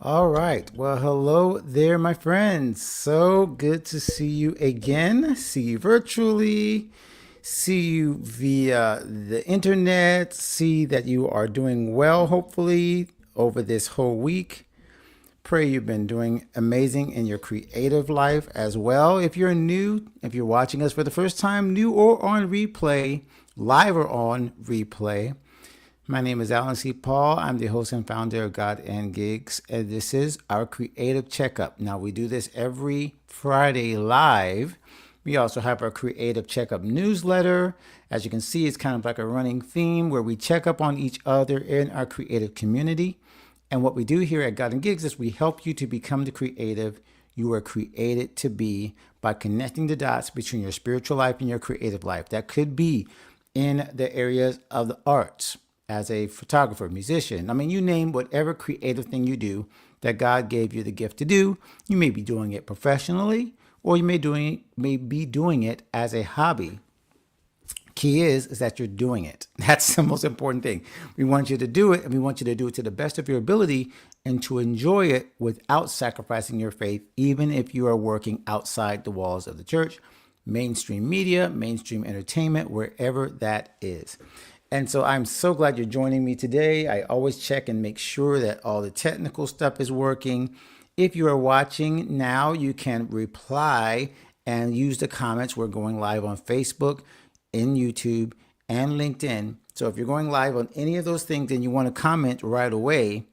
All right. Well, hello there, my friends. So good to see you again. See you virtually, see you via the internet, see that you are doing well, hopefully, over this whole week. Pray you've been doing amazing in your creative life as well. If you're new, if you're watching us for the first time, new or on replay, live or on replay, my name is Alan C. Paul. I'm the host and founder of God and Gigs, and this is our Creative Checkup. Now, we do this every Friday live. We also have our Creative Checkup newsletter. As you can see, it's kind of like a running theme where we check up on each other in our creative community. And what we do here at God and Gigs is we help you to become the creative you were created to be by connecting the dots between your spiritual life and your creative life. That could be in the areas of the arts, as a photographer, musician. I mean, you name whatever creative thing you do that God gave you the gift to do. You may be doing it professionally, or you may be doing it as a hobby. Key is that you're doing it. That's the most important thing. We want you to do it, and we want you to do it to the best of your ability and to enjoy it without sacrificing your faith, even if you are working outside the walls of the church, mainstream media, mainstream entertainment, wherever that is. And so I'm so glad you're joining me today. I always check and make sure that all the technical stuff is working. If you are watching now, you can reply and use the comments. We're going live on Facebook, in YouTube, and LinkedIn. So if you're going live on any of those things and you want to comment right away,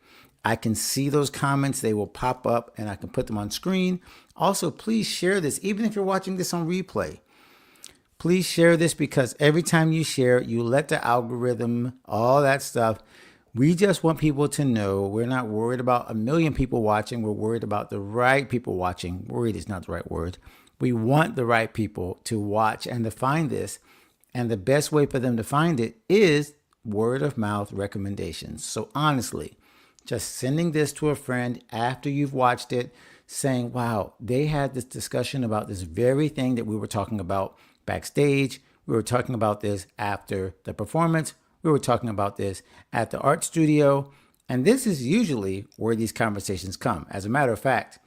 I can see those comments. They will pop up and I can put them on screen. Also, please share this, even if you're watching this on replay. Please share this because every time you share, you let the algorithm, all that stuff. We just want people to know we're not worried about a million people watching. We're worried about the right people watching. Worried is not the right word. We want the right people to watch and to find this. And the best way for them to find it is word of mouth recommendations. So honestly, just sending this to a friend after you've watched it, saying, wow, they had this discussion about this very thing that we were talking about backstage. We were talking about this after the performance. We were talking about this at the art studio. And this is usually where these conversations come. As a matter of fact,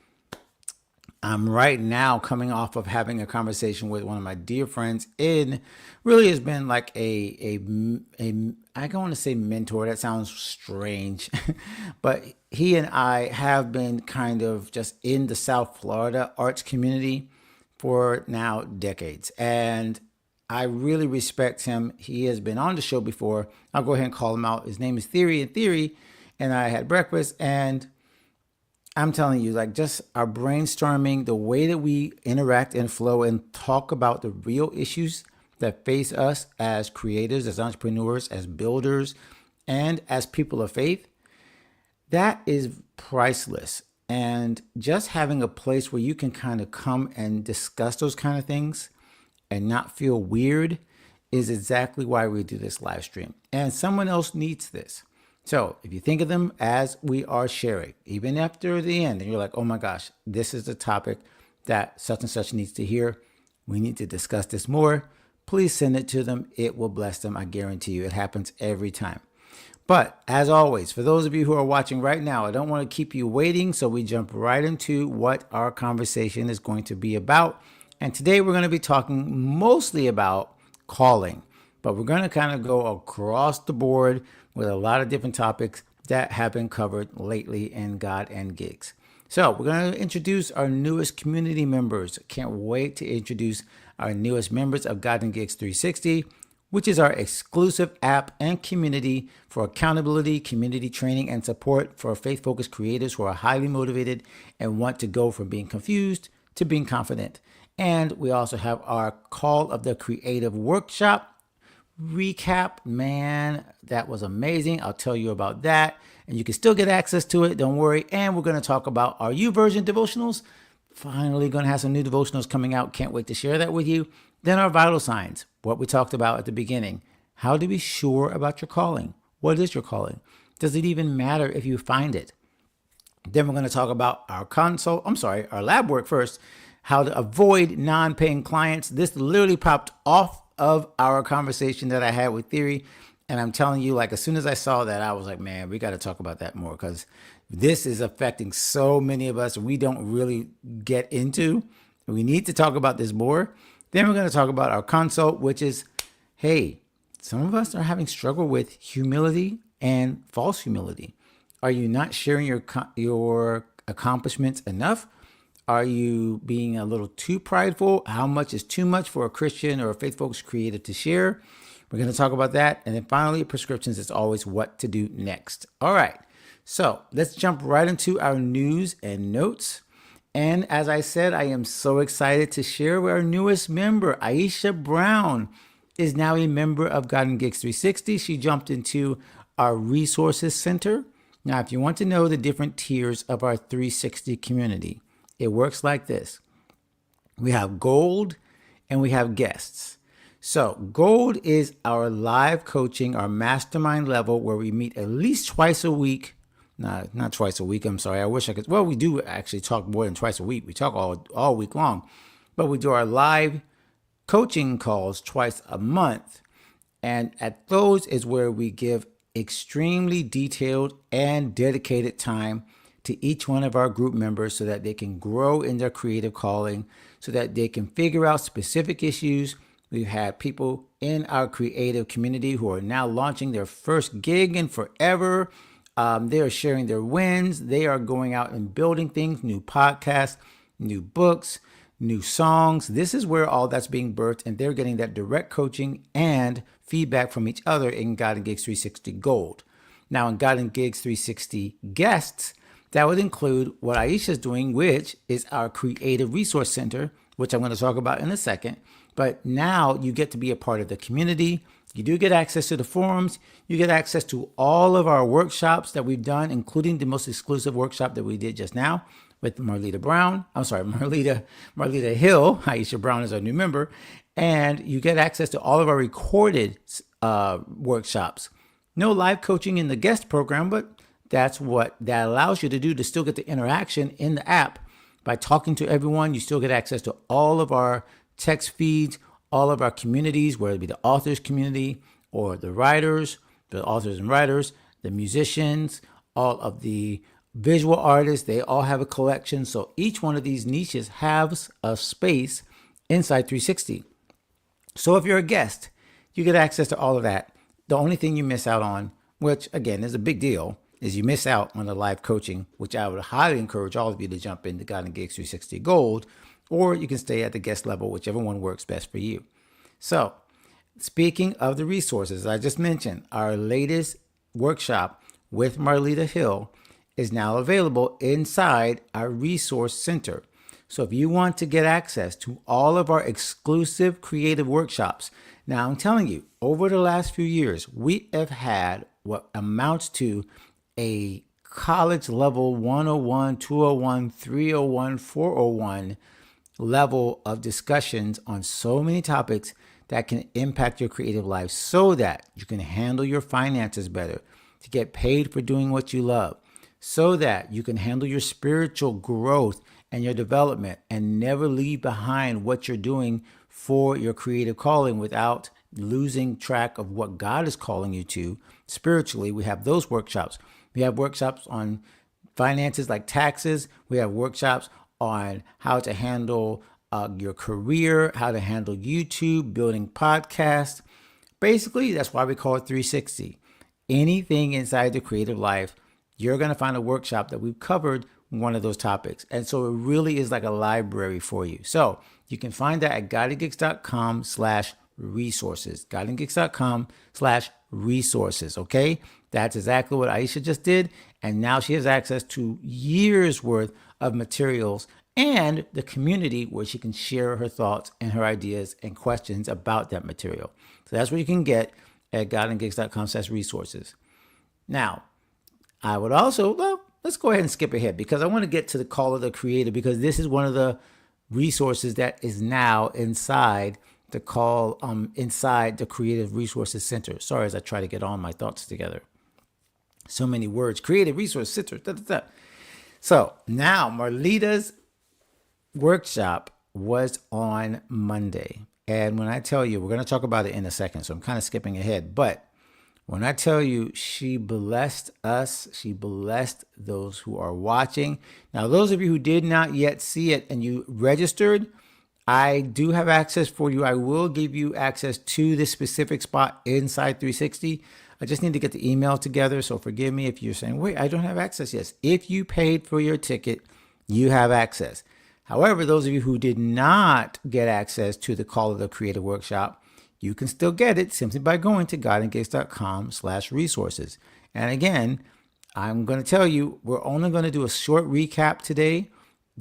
I'm right now coming off of having a conversation with one of my dear friends. It really has been like I don't want to say mentor. That sounds strange, but he and I have been kind of just in the South Florida arts community for now decades. And I really respect him. He has been on the show before. I'll go ahead and call him out. His name is Theory and Theory. And I had breakfast, and I'm telling you, like, just our brainstorming, the way that we interact and flow and talk about the real issues that face us as creators, as entrepreneurs, as builders, and as people of faith, that is priceless. And just having a place where you can kind of come and discuss those kind of things and not feel weird is exactly why we do this live stream. And someone else needs this. So if you think of them as we are sharing, even after the end, and you're like, oh my gosh, this is the topic that such and such needs to hear. We need to discuss this more. Please send it to them. It will bless them. I guarantee you it happens every time. But as always, for those of you who are watching right now, I don't want to keep you waiting. So we jump right into what our conversation is going to be about. And today we're going to be talking mostly about calling, but we're going to kind of go across the board with a lot of different topics that have been covered lately in God and Gigs. So we're going to introduce our newest community members. Can't wait to introduce our newest members of God and Gigs 360, which is our exclusive app and community for accountability, community training, and support for faith-focused creators who are highly motivated and want to go from being confused to being confident. And we also have our Call of the Creative Workshop recap. Man, that was amazing. I'll tell you about that. And you can still get access to it. Don't worry. And we're going to talk about our YouVersion devotionals. Finally going to have some new devotionals coming out. Can't wait to share that with you. Then our vital signs, what we talked about at the beginning. How to be sure about your calling. What is your calling? Does it even matter if you find it? Then we're going to talk about our lab work first. How to avoid non-paying clients. This literally popped off of our conversation that I had with Theory. And I'm telling you, like, as soon as I saw that, I was like, man, we got to talk about that more because this is affecting so many of us. We don't really get into. We need to talk about this more. Then we're going to talk about our consult, which is, hey, some of us are having struggle with humility and false humility. Are you not sharing your accomplishments enough? Are you being a little too prideful? How much is too much for a Christian or a faith folks creative to share? We're going to talk about that. And then finally, prescriptions is always what to do next. All right. So let's jump right into our news and notes. And as I said, I am so excited to share with our newest member, Aisha Brown, is now a member of God and Gigs 360. She jumped into our resources center. Now, if you want to know the different tiers of our 360 community, it works like this. We have gold and we have guests. So gold is our live coaching, our mastermind level where we meet at least twice a week. No, not twice a week. I'm sorry. I wish I could. Well, we do actually talk more than twice a week. We talk all week long, but we do our live coaching calls twice a month. And at those is where we give extremely detailed and dedicated time to each one of our group members so that they can grow in their creative calling, so that they can figure out specific issues. We've had people in our creative community who are now launching their first gig in forever. They are sharing their wins. They are going out and building things, new podcasts, new books, new songs. This is where all that's being birthed, and they're getting that direct coaching and feedback from each other in God and Gigs 360 Gold. Now, in God and Gigs 360 Guests, that would include what Aisha is doing, which is our Creative Resource Center, which I'm going to talk about in a second. But now you get to be a part of the community. You do get access to the forums. You get access to all of our workshops that we've done, including the most exclusive workshop that we did just now with Marlita Brown. I'm sorry, Marlita Hill. Aisha Brown is our new member. And you get access to all of our recorded workshops. No live coaching in the guest program, but that's what that allows you to do, to still get the interaction in the app by talking to everyone. You still get access to all of our text feeds, all of our communities, whether it be the authors community or the writers, the authors and writers, the musicians, all of the visual artists. They all have a collection. So each one of these niches has a space inside 360. So if you're a guest, you get access to all of that. The only thing you miss out on, which again is a big deal, is you miss out on the live coaching, which I would highly encourage all of you to jump into God and Gigs 360 Gold, or you can stay at the guest level, whichever one works best for you. So speaking of the resources, I just mentioned our latest workshop with Marlita Hill is now available inside our resource center. So if you want to get access to all of our exclusive creative workshops, now I'm telling you, over the last few years, we have had what amounts to a college level 101, 201, 301, 401 level of discussions on so many topics that can impact your creative life so that you can handle your finances better, to get paid for doing what you love, so that you can handle your spiritual growth and your development and never leave behind what you're doing for your creative calling without losing track of what God is calling you to spiritually. We have those workshops. We have workshops on finances like taxes. We have workshops on how to handle your career, how to handle YouTube, building podcasts. Basically, that's why we call it 360. Anything inside the creative life, you're going to find a workshop that we've covered one of those topics. And so it really is like a library for you. So you can find that at godandgigs.com/resources. godandgigs.com/resources. Okay. That's exactly what Aisha just did. And now she has access to years worth of materials and the community where she can share her thoughts and her ideas and questions about that material. So that's what you can get at godandgigs.com/resources. Now, I would also, well, let's go ahead and skip ahead because I want to get to the call of the creator, because this is one of the resources that is now inside the call, inside the Creative Resources Center. Sorry, as I try to get all my thoughts together. So many words. Creative Resource Center. Da, da, da. So now Marlita's workshop was on Monday. And when I tell you, we're going to talk about it in a second, so I'm kind of skipping ahead. But When I tell you she blessed us, she blessed those who are watching. Now, those of you who did not yet see it and you registered, I do have access for you. I will give you access to this specific spot inside 360. I just need to get the email together. So forgive me if you're saying, wait, I don't have access. Yes, if you paid for your ticket, you have access. However, those of you who did not get access to the Call of the Creative Workshop, you can still get it simply by going to godandgigs.com/resources. And again, I'm going to tell you, we're only going to do a short recap today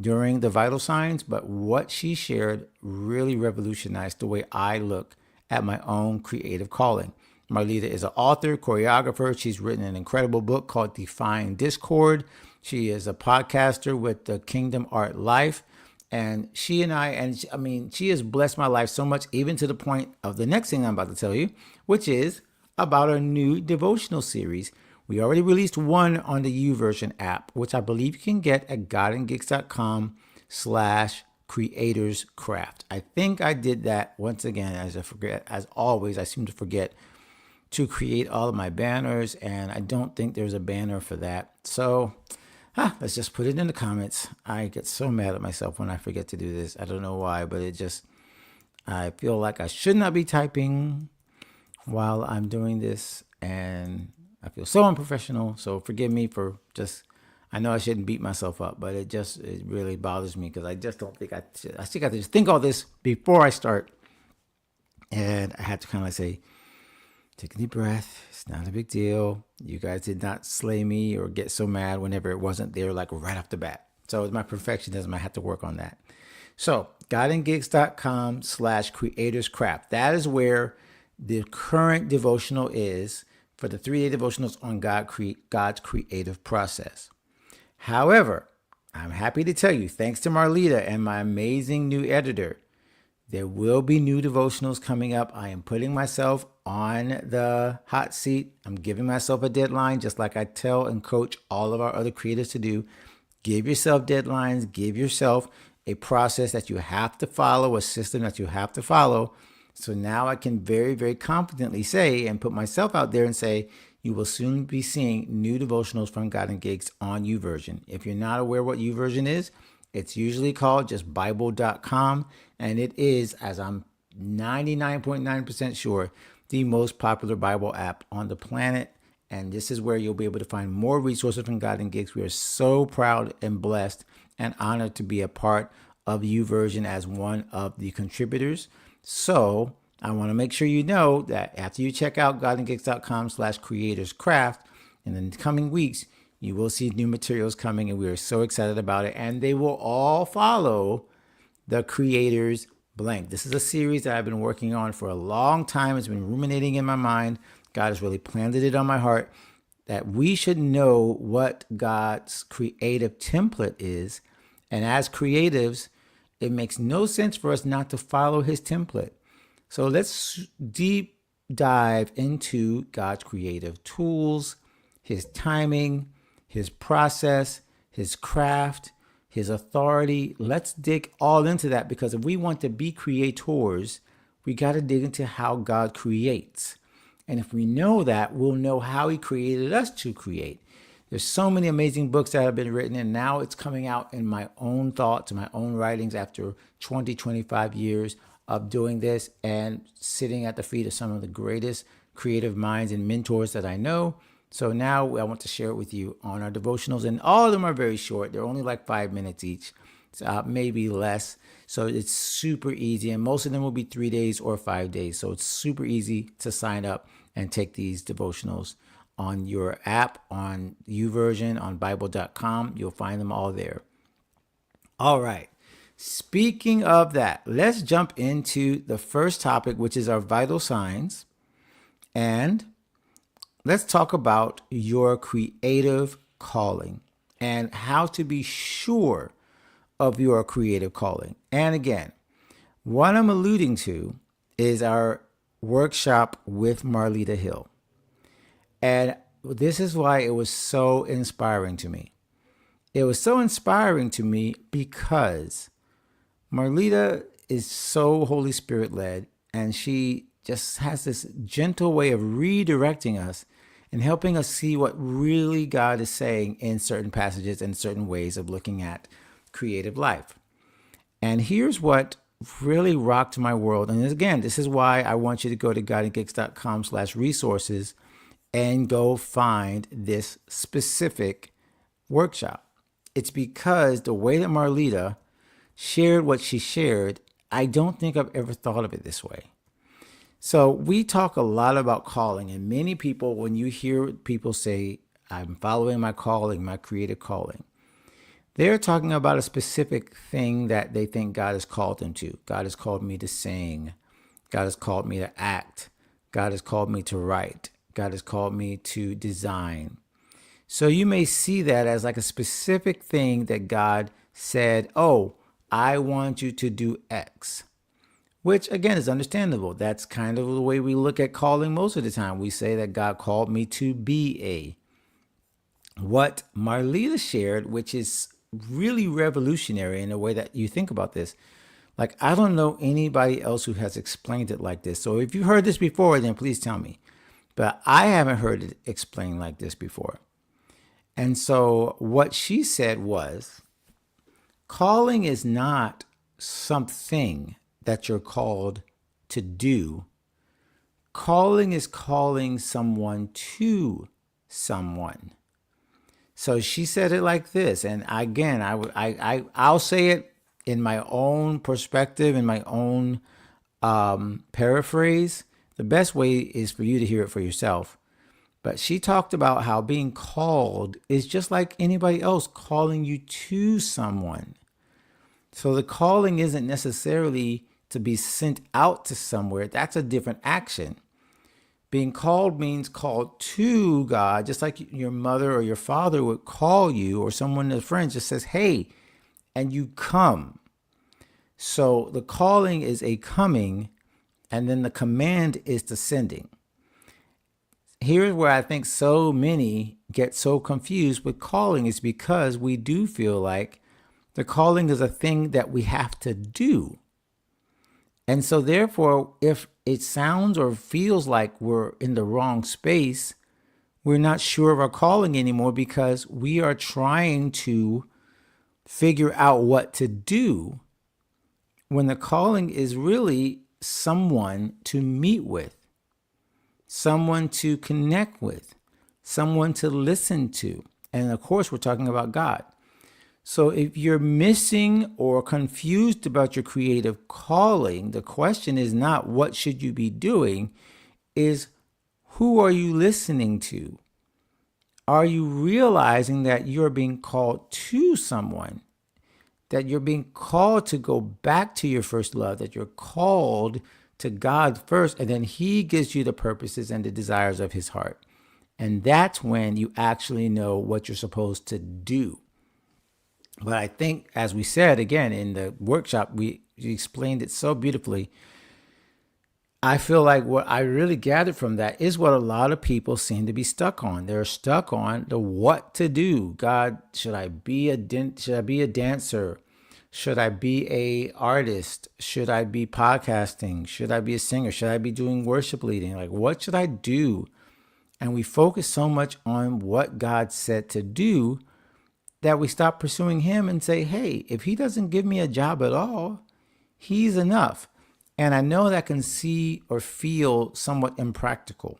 during the vital signs, but what she shared really revolutionized the way I look at my own creative calling. Marlita is an author, choreographer. She's written an incredible book called Defying Discord. She is a podcaster with the Kingdom Art Life. And she has blessed my life so much, even to the point of the next thing I'm about to tell you, which is about our new devotional series. We already released one on the YouVersion app, which I believe you can get at godandgigs.com/creatorscraft. I think I did that once again, as always, I seem to forget to create all of my banners, and I don't think there's a banner for that. So let's just put it in the comments. I get so mad at myself when I forget to do this. I don't know why, but I feel like I should not be typing while I'm doing this, and I feel so unprofessional. So forgive me for I know I shouldn't beat myself up, but it really bothers me because I just don't think I still got to just think all this before I start. And I had to kind of say, take a deep breath. It's not a big deal. You guys did not slay me or get so mad whenever it wasn't there, like right off the bat. So it's my perfectionism. I had to work on that. So godandgigs.com/creatorscraft. That is where the current devotional is for the 3-day devotionals on God's creative process. However, I'm happy to tell you, thanks to Marlita and my amazing new editor, there will be new devotionals coming up. I am putting myself on the hot seat. I'm giving myself a deadline, just like I tell and coach all of our other creators to do. Give yourself deadlines. Give yourself a process that you have to follow, a system that you have to follow. So now I can very, very confidently say and put myself out there and say, you will soon be seeing new devotionals from God and Gigs on YouVersion. If you're not aware what YouVersion is, it's usually called just Bible.com, and it is, as I'm 99.9% sure, the most popular Bible app on the planet. And this is where you'll be able to find more resources from God and Gigs. We are so proud and blessed and honored to be a part of YouVersion as one of the contributors. So I want to make sure you know that after you check out godandgigs.com/creatorscraft, in the coming weeks, you will see new materials coming, and we are so excited about it. And they will all follow the Creator's Blank. This is a series that I've been working on for a long time. It's been ruminating in my mind. God has really planted it on my heart that we should know what God's creative template is. And as creatives, it makes no sense for us not to follow his template. So let's deep dive into God's creative tools, his timing, his process, his craft, his authority. Let's dig all into that, because if we want to be creators, we got to dig into how God creates. And if we know that, we'll know how he created us to create. There's so many amazing books that have been written, and now it's coming out in my own thoughts, my own writings after 25 years of doing this and sitting at the feet of some of the greatest creative minds and mentors that I know. So now I want to share it with you on our devotionals, and all of them are very short. They're only like 5 minutes each, maybe less. So it's super easy, and most of them will be 3 days or 5 days. So it's super easy to sign up and take these devotionals on your app, on YouVersion, on Bible.com. You'll find them all there. All right. Speaking of that, let's jump into the first topic, which is our vital signs. And let's talk about your creative calling and how to be sure of your creative calling. And again, what I'm alluding to is our workshop with Marlita Hill. And this is why it was so inspiring to me. It was so inspiring to me because Marlita is so Holy Spirit led, and she just has this gentle way of redirecting us and helping us see what really God is saying in certain passages and certain ways of looking at creative life. And here's what really rocked my world. And again, this is why I want you to go to guidinggeeks.com/resources and go find this specific workshop. It's because the way that Marlita shared what she shared, I don't think I've ever thought of it this way. So we talk a lot about calling, and many people, when you hear people say, I'm following my calling, my creative calling, they're talking about a specific thing that they think God has called them to. God has called me to sing. God has called me to act. God has called me to write. God has called me to design. So you may see that as like a specific thing that God said, oh, I want you to do X. Which, again, is understandable. That's kind of the way we look at calling most of the time. We say that God called me to be a. What Marlita shared, which is really revolutionary in the way that you think about this. Like, I don't know anybody else who has explained it like this. So if you heard this before, then please tell me. But I haven't heard it explained like this before. And so what she said was, calling is not something that you're called to do. Calling is calling someone to someone. So she said it like this, and again, I'll say it in my own perspective, in my own paraphrase. The best way is for you to hear it for yourself. But she talked about how being called is just like anybody else calling you to someone. So the calling isn't necessarily to be sent out to somewhere. That's a different action. Being called means called to God, just like your mother or your father would call you, or someone, a friend just says, hey, and you come. So the calling is a coming, and then the command is the sending. Here's where I think so many get so confused with calling, is because we do feel like the calling is a thing that we have to do. And so therefore, if it sounds or feels like we're in the wrong space, we're not sure of our calling anymore because we are trying to figure out what to do, when the calling is really someone to meet with, someone to connect with, someone to listen to. And of course, we're talking about God. So if you're missing or confused about your creative calling, the question is not what should you be doing, is who are you listening to? Are you realizing that you're being called to someone, that you're being called to go back to your first love, that you're called to God first, and then He gives you the purposes and the desires of His heart. And that's when you actually know what you're supposed to do. But I think, as we said again in the workshop, we explained it so beautifully. I feel like what I really gathered from that is what a lot of people seem to be stuck on. They're stuck on the what to do. God, should I be a dancer? Should I be a artist? Should I be podcasting? Should I be a singer? Should I be doing worship leading? Like, what should I do? And we focus so much on what God said to do that we stop pursuing Him and say, hey, if He doesn't give me a job at all, He's enough. And I know that can see or feel somewhat impractical.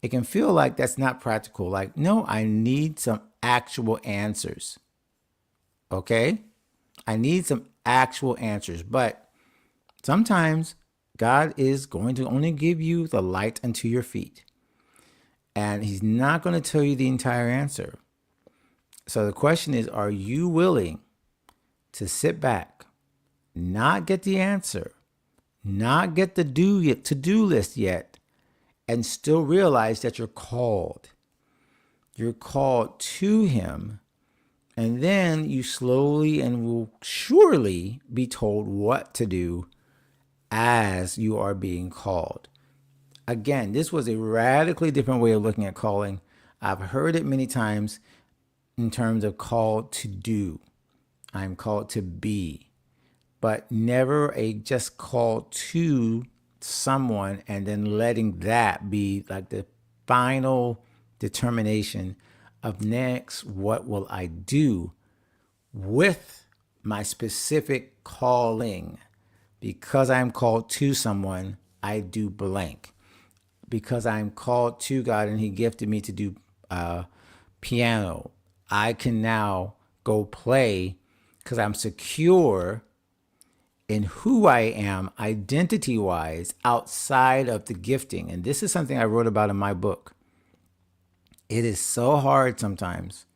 It can feel like that's not practical. Like, no, I need some actual answers. Okay? I need some actual answers. But sometimes God is going to only give you the light unto your feet. And He's not going to tell you the entire answer. So the question is, are you willing to sit back, not get the answer, not get the to-do list yet, and still realize that you're called? You're called to Him, and then you slowly and will surely be told what to do as you are being called. Again, this was a radically different way of looking at calling. I've heard it many times in terms of called to do. I'm called to be, but never a just called to someone and then letting that be like the final determination of next, what will I do with my specific calling? Because I am called to someone, I do blank. Because I'm called to God and He gifted me to do piano, I can now go play because I'm secure in who I am identity wise outside of the gifting. And this is something I wrote about in my book. It is so hard sometimes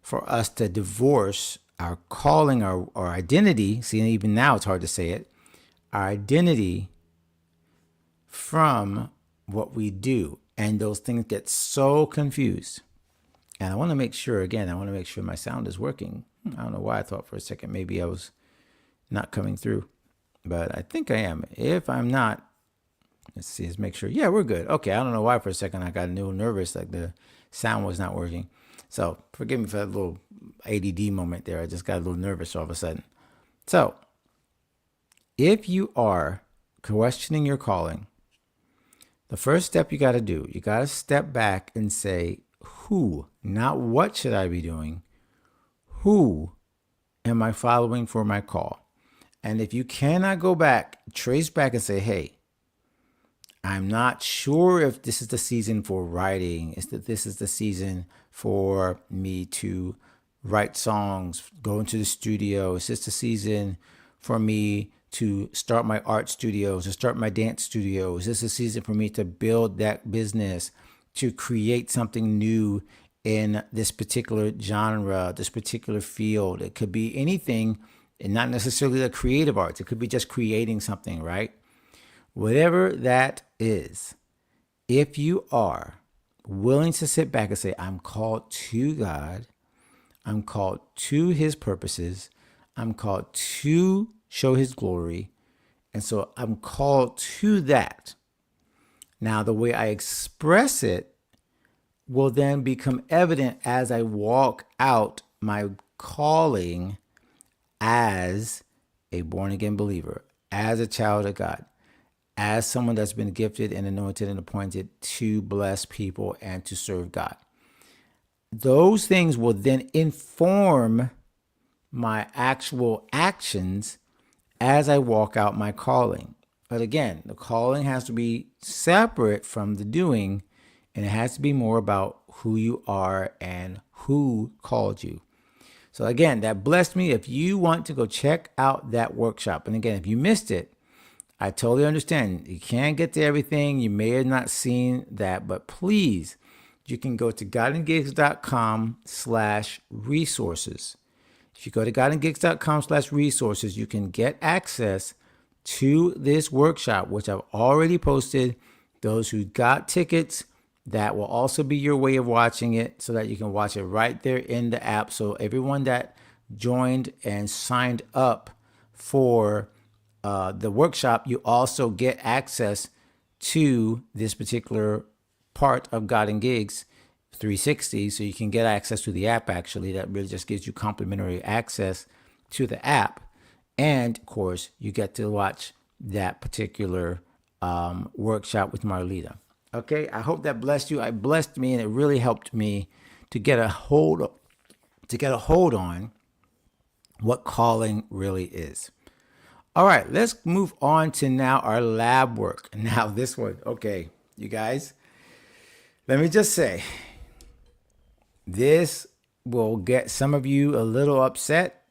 for us to divorce our calling, our identity. See, even now it's hard to say it, our identity from what we do. And those things get so confused. And I want to make sure, again, my sound is working. I don't know why I thought for a second maybe I was not coming through, but I think I am. If I'm not, let's make sure. Yeah, we're good. Okay, I don't know why for a second I got a little nervous, like the sound was not working. So forgive me for that little ADD moment there. I just got a little nervous all of a sudden. So if you are questioning your calling, the first step you got to do, you got to step back and say, who, not what should I be doing? Who am I following for my call? And if you cannot go back, trace back and say, hey, I'm not sure if this is the season for writing. This is the season for me to write songs, go into the studio. Is this the season for me to start my art studios, to start my dance studios? Is this a season for me to build that business, to create something new in this particular genre, this particular field? It could be anything, and not necessarily the creative arts. It could be just creating something, right? Whatever that is, if you are willing to sit back and say, I'm called to God, I'm called to His purposes, I'm called to show His glory, and so I'm called to that. Now, the way I express it will then become evident as I walk out my calling as a born-again believer, as a child of God, as someone that's been gifted and anointed and appointed to bless people and to serve God. Those things will then inform my actual actions as I walk out my calling. But again, the calling has to be separate from the doing, and it has to be more about who you are and who called you. So again, that blessed me. If you want to go check out that workshop, and again, if you missed it, I totally understand. You can't get to everything. You may have not seen that, but please, you can go to godandgigs.com/resources. If you go to godandgigs.com/resources, you can get access to this workshop, which I've already posted. Those who got tickets, that will also be your way of watching it so that you can watch it right there in the app. So everyone that joined and signed up for the workshop, you also get access to this particular part of God and Gigs 360. So you can get access to the app, actually. That really just gives you complimentary access to the app. And of course, you get to watch that particular workshop with Marlita. Okay, I hope that blessed you. It blessed me, and it really helped me to get a hold on what calling really is. All right, let's move on to now our lab work. Now this one, okay, you guys, let me just say, this will get some of you a little upset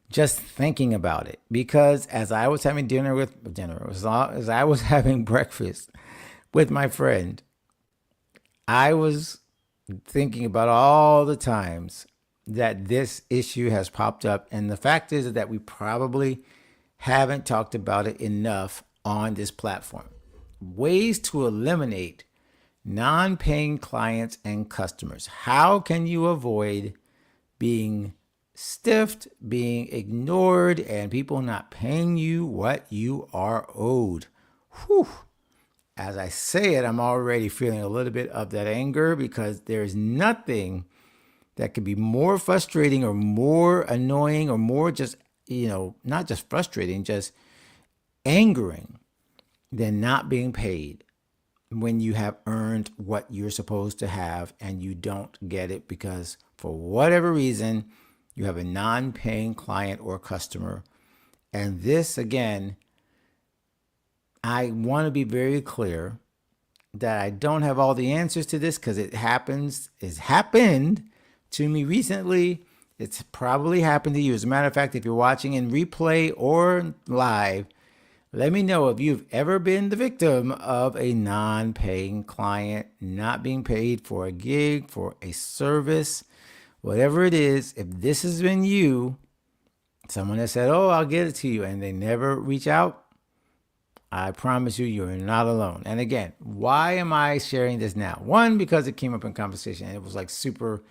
just thinking about it, because as I was having as I was having breakfast with my friend, I was thinking about all the times that this issue has popped up. And the fact is that we probably haven't talked about it enough on this platform. Ways to eliminate non-paying clients and customers. How can you avoid being stiffed, being ignored, and people not paying you what you are owed? Whew. As I say it, I'm already feeling a little bit of that anger, because there's nothing that could be more frustrating or more annoying or more just, not just frustrating, just angering than not being paid when you have earned what you're supposed to have and you don't get it because for whatever reason, you have a non-paying client or customer. And this, again, I want to be very clear that I don't have all the answers to this because it's happened to me recently. It's probably happened to you. As a matter of fact, if you're watching in replay or live, let me know if you've ever been the victim of a non-paying client, not being paid for a gig, for a service, whatever it is. If this has been you, someone that said, oh, I'll get it to you, and they never reach out, I promise you, you're not alone. And again, why am I sharing this now? One, because it came up in conversation and it was like super,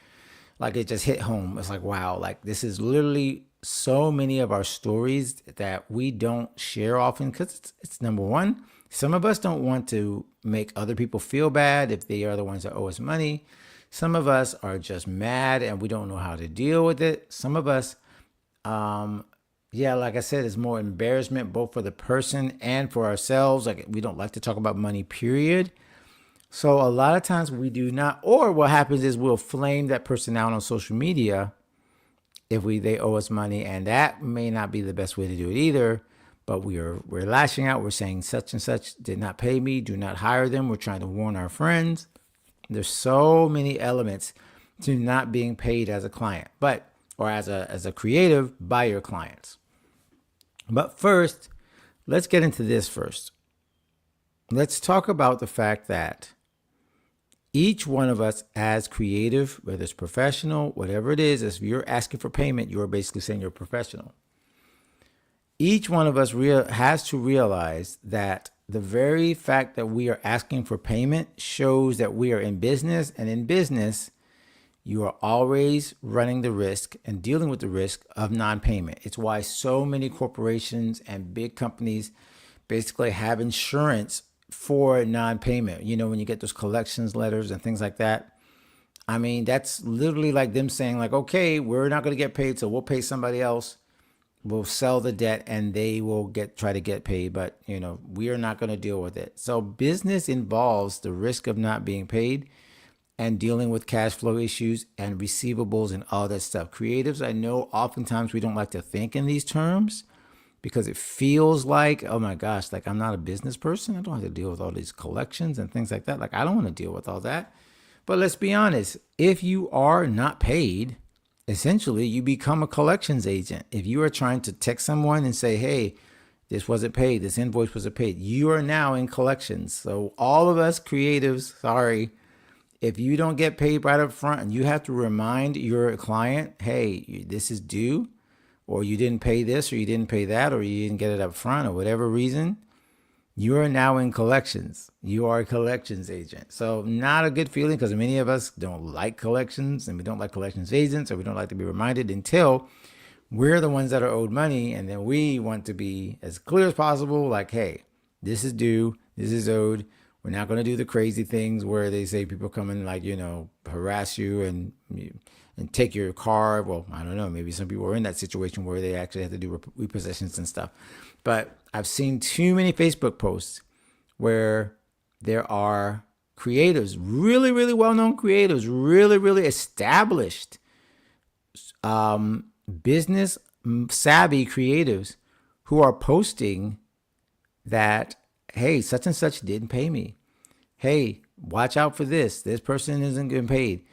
like it just hit home. It's like, wow, like this is literally so many of our stories that we don't share often because it's number one, some of us don't want to make other people feel bad if they are the ones that owe us money. Some of us are just mad and we don't know how to deal with it. Some of us, like I said, it's more embarrassment both for the person and for ourselves. Like we don't like to talk about money, period. So a lot of times we do not, or what happens is we'll flame that person out on social media if they owe us money, and that may not be the best way to do it either. But we're lashing out. We're saying such and such did not pay me. Do not hire them. We're trying to warn our friends. There's so many elements to not being paid as a client, or as a creative by your clients. But first, let's get into this first. Let's talk about the fact that each one of us as creative, whether it's professional, whatever it is, if you're asking for payment, you're basically saying you're professional. Each one of us has to realize that the very fact that we are asking for payment shows that we are in business, and in business, you are always running the risk and dealing with the risk of non-payment. It's why so many corporations and big companies basically have insurance for non-payment. You know, when you get those collections letters and things like that, I mean, that's literally like them saying like, okay, we're not going to get paid, so we'll pay somebody else. We'll sell the debt and they will try to get paid, but you know, we are not going to deal with it. So business involves the risk of not being paid and dealing with cash flow issues and receivables and all that stuff. Creatives, I know oftentimes we don't like to think in these terms because it feels like, oh my gosh, like I'm not a business person. I don't have to deal with all these collections and things like that. Like I don't want to deal with all that. But let's be honest, if you are not paid, essentially you become a collections agent. If you are trying to text someone and say, hey, this wasn't paid, this invoice wasn't paid, you are now in collections. So all of us creatives, sorry, if you don't get paid right up front and you have to remind your client, hey, this is due, or you didn't pay this, or you didn't pay that, or you didn't get it up front, or whatever reason, you are now in collections. You are a collections agent. So not a good feeling because many of us don't like collections and we don't like collections agents, or we don't like to be reminded until we're the ones that are owed money. And then we want to be as clear as possible. Like, hey, this is due. This is owed. We're not going to do the crazy things where they say people come and like, you know, harass you and take your car. Well, I don't know. Maybe some people are in that situation where they actually have to do repossessions and stuff. But I've seen too many Facebook posts where there are creators, really, really well-known creators, really, really established business savvy creatives who are posting that, hey, such and such didn't pay me. Hey, watch out for this. This person isn't getting paid.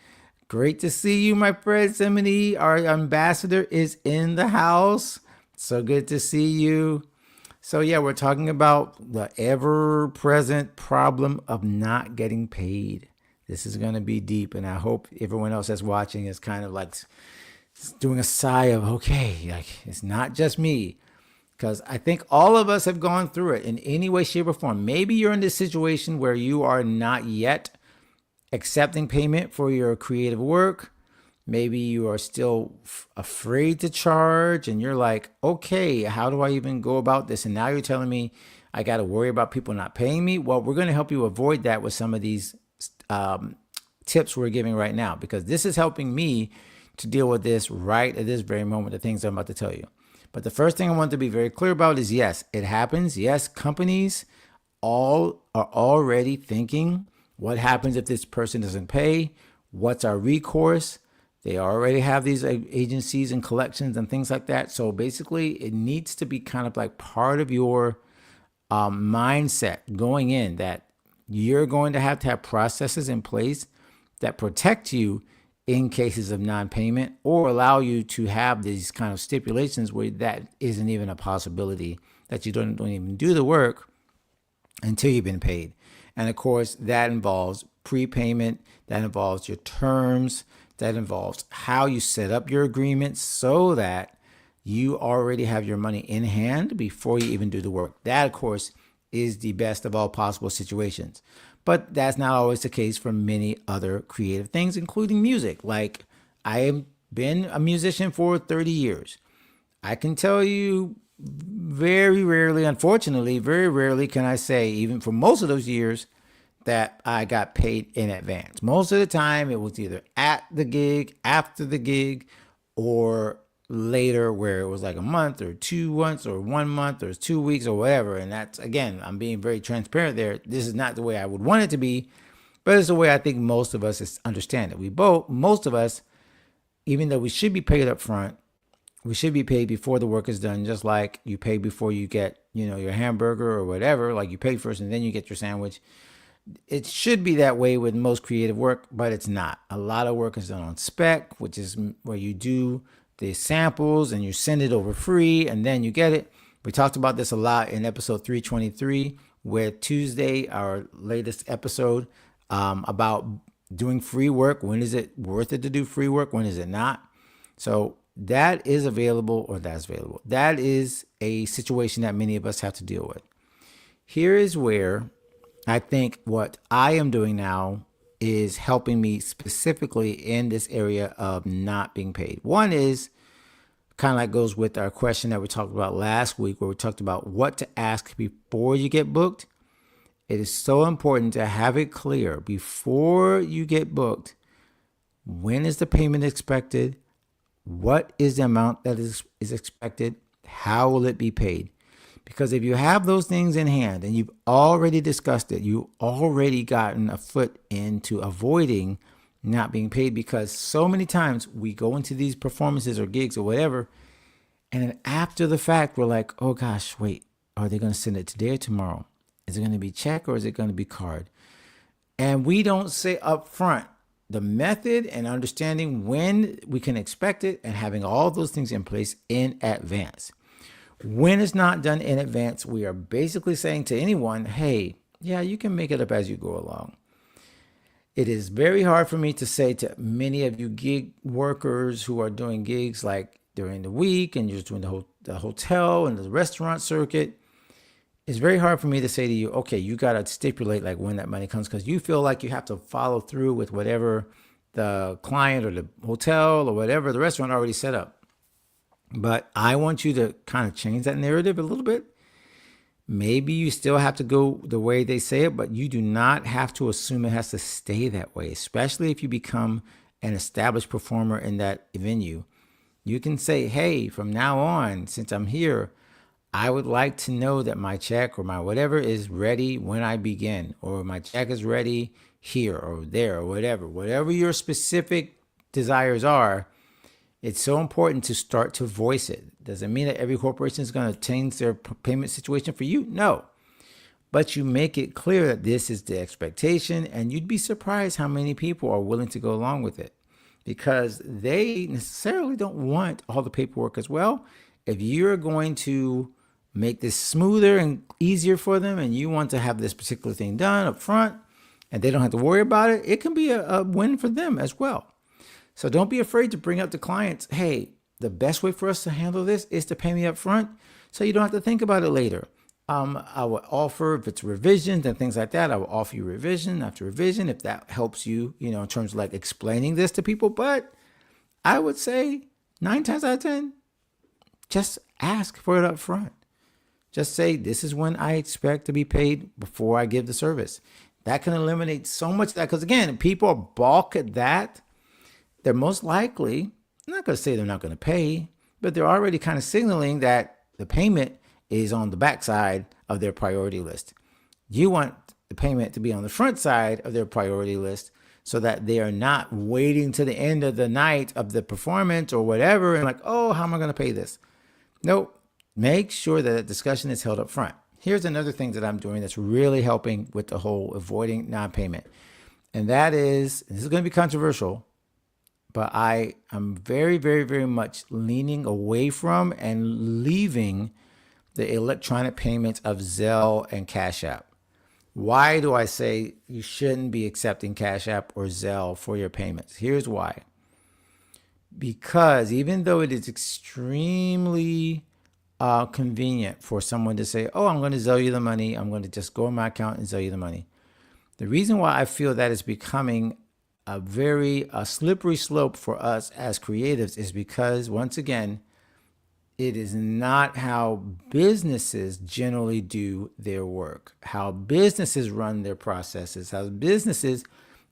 Great to see you, my friend Simony. Our ambassador is in the house. So good to see you. So yeah, we're talking about the ever-present problem of not getting paid. This is going to be deep, and I hope everyone else that's watching is kind of like doing a sigh of, okay, like it's not just me. Because I think all of us have gone through it in any way, shape, or form. Maybe you're in this situation where you are not yet accepting payment for your creative work. Maybe you are still afraid to charge and you're like, okay, how do I even go about this? And now you're telling me I got to worry about people not paying me. Well, we're going to help you avoid that with some of these tips we're giving right now, because this is helping me to deal with this right at this very moment, the things I'm about to tell you. But the first thing I want to be very clear about is, yes, it happens. Yes, companies all are already thinking, what happens if this person doesn't pay? What's our recourse? They already have these agencies and collections and things like that. So basically, it needs to be kind of like part of your mindset going in, that you're going to have processes in place that protect you in cases of non-payment, or allow you to have these kind of stipulations where that isn't even a possibility, that you don't even do the work until you've been paid. And of course, that involves prepayment, that involves your terms, that involves how you set up your agreements so that you already have your money in hand before you even do the work. That, of course, is the best of all possible situations. But that's not always the case for many other creative things, including music. Like, I have been a musician for 30 years. I can tell you very rarely, unfortunately, very rarely can I say, even for most of those years, that I got paid in advance. Most of the time, it was either at the gig, after the gig, or later, where it was like a month or 2 months or 1 month or 2 weeks or whatever. And that's, again, I'm being very transparent there. This is not the way I would want it to be, but it's the way I think most of us understand it. Most of us, even though we should be paid up front, we should be paid before the work is done, just like you pay before you get, your hamburger or whatever. Like, you pay first and then you get your sandwich. It should be that way with most creative work, but it's not. A lot of work is done on spec, which is where you do the samples and you send it over free and then you get it. We talked about this a lot in episode 323, where Tuesday, our latest episode, about doing free work. When is it worth it to do free work? When is it not? So that is available, or that's available. That is a situation that many of us have to deal with. Here is where I think what I am doing now is helping me specifically in this area of not being paid. One is kind of like goes with our question that we talked about last week, where we talked about what to ask before you get booked. It is so important to have it clear before you get booked. When is the payment expected? What is the amount that is expected? How will it be paid? Because if you have those things in hand and you've already discussed it, you've already gotten a foot into avoiding not being paid. Because so many times we go into these performances or gigs or whatever, and then after the fact, we're like, oh gosh, wait, are they going to send it today or tomorrow? Is it going to be check or is it going to be card? And we don't say up front the method and understanding when we can expect it, and having all those things in place in advance. When it's not done in advance, we are basically saying to anyone, hey, yeah, you can make it up as you go along. It is very hard for me to say to many of you gig workers who are doing gigs like during the week and you're doing the hotel and the restaurant circuit. It's very hard for me to say to you, okay, you got to stipulate like when that money comes, because you feel like you have to follow through with whatever the client or the hotel or whatever the restaurant already set up. But I want you to kind of change that narrative a little bit. Maybe you still have to go the way they say it, but you do not have to assume it has to stay that way, especially if you become an established performer in that venue. You can say, hey, from now on, since I'm here, I would like to know that my check or my whatever is ready when I begin, or my check is ready here or there or whatever your specific desires are. It's so important to start to voice it. Doesn't mean that every corporation is going to change their payment situation for you. No. But you make it clear that this is the expectation, and you'd be surprised how many people are willing to go along with it, because they necessarily don't want all the paperwork as well. If you're going to make this smoother and easier for them, and you want to have this particular thing done up front, and they don't have to worry about it, it can be a win for them as well. So don't be afraid to bring up to clients, hey, the best way for us to handle this is to pay me up front so you don't have to think about it later. I would offer, if it's revisions and things like that, I will offer you revision after revision if that helps you, in terms of like explaining this to people. But I would say 9 times out of 10, just ask for it up front. Just say, this is when I expect to be paid before I give the service. That can eliminate so much of that, because again, people balk at that. They're most likely, I'm not going to say they're not going to pay, but they're already kind of signaling that the payment is on the backside of their priority list. You want the payment to be on the front side of their priority list so that they are not waiting to the end of the night of the performance or whatever and like, oh, how am I going to pay this? Nope. Make sure that the discussion is held up front. Here's another thing that I'm doing that's really helping with the whole avoiding non-payment. And that is, this is going to be controversial, but I am very, very, very much leaning away from and leaving the electronic payments of Zelle and Cash App. Why do I say you shouldn't be accepting Cash App or Zelle for your payments? Here's why. Because even though it is extremely convenient for someone to say, oh, I'm going to Zelle you the money, I'm going to just go in my account and Zelle you the money. The reason why I feel that is becoming a very slippery slope for us as creatives is because, once again, it is not how businesses generally do their work, how businesses run their processes, how businesses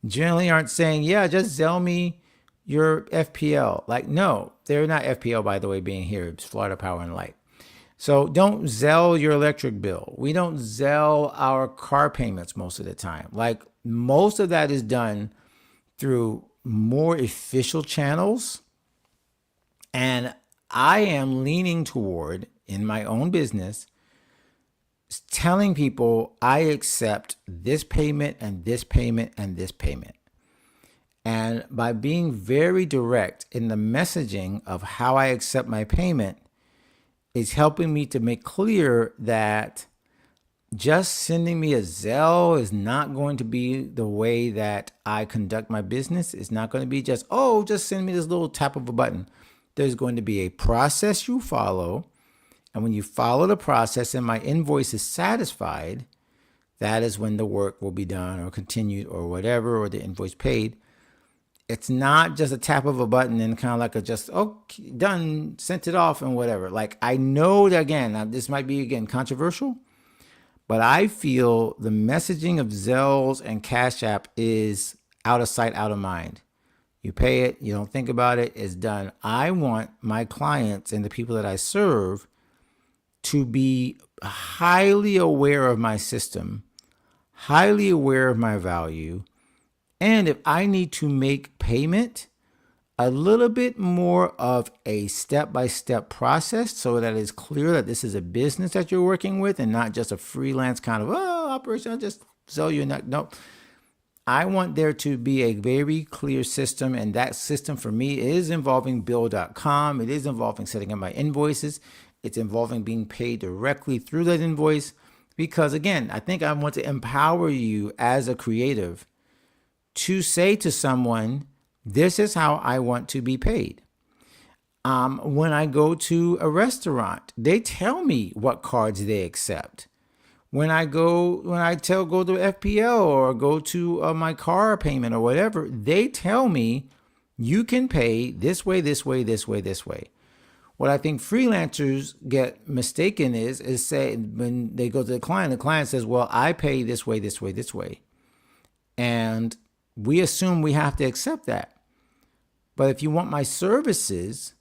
generally aren't saying, yeah, just Zelle me your FPL. Like, no, they're not FPL, by the way, being here. It's Florida Power and Light. So don't Zelle your electric bill. We don't Zelle our car payments most of the time. Like, most of that is done through more official channels. And I am leaning toward, in my own business, telling people I accept this payment and this payment and this payment. And by being very direct in the messaging of how I accept my payment, is helping me to make clear that just sending me a Zelle is not going to be the way that I conduct my business. It's not going to be just, oh, just send me this little tap of a button. There's going to be a process you follow. And when you follow the process and my invoice is satisfied, that is when the work will be done or continued or whatever, or the invoice paid. It's not just a tap of a button and kind of like a just, oh, done, sent it off and whatever. Like, I know that, again, this might be, again, controversial, but I feel the messaging of Zelles and Cash App is out of sight, out of mind. You pay it, you don't think about it, it's done. I want my clients and the people that I serve to be highly aware of my system, highly aware of my value. And if I need to make payment, a little bit more of a step-by-step process so that it's clear that this is a business that you're working with and not just a freelance kind of, oh, operation, I'll just sell you. No, I want there to be a very clear system, and that system for me is involving Bill.com. It is involving setting up my invoices. It's involving being paid directly through that invoice because, again, I think I want to empower you as a creative to say to someone, this is how I want to be paid. When I go to a restaurant, they tell me what cards they accept. When I go to FPL or go to my car payment or whatever, they tell me you can pay this way, this way, this way, this way. What I think freelancers get mistaken is say when they go to the client says, well, I pay this way, this way, this way. And we assume we have to accept that. But if you want my services,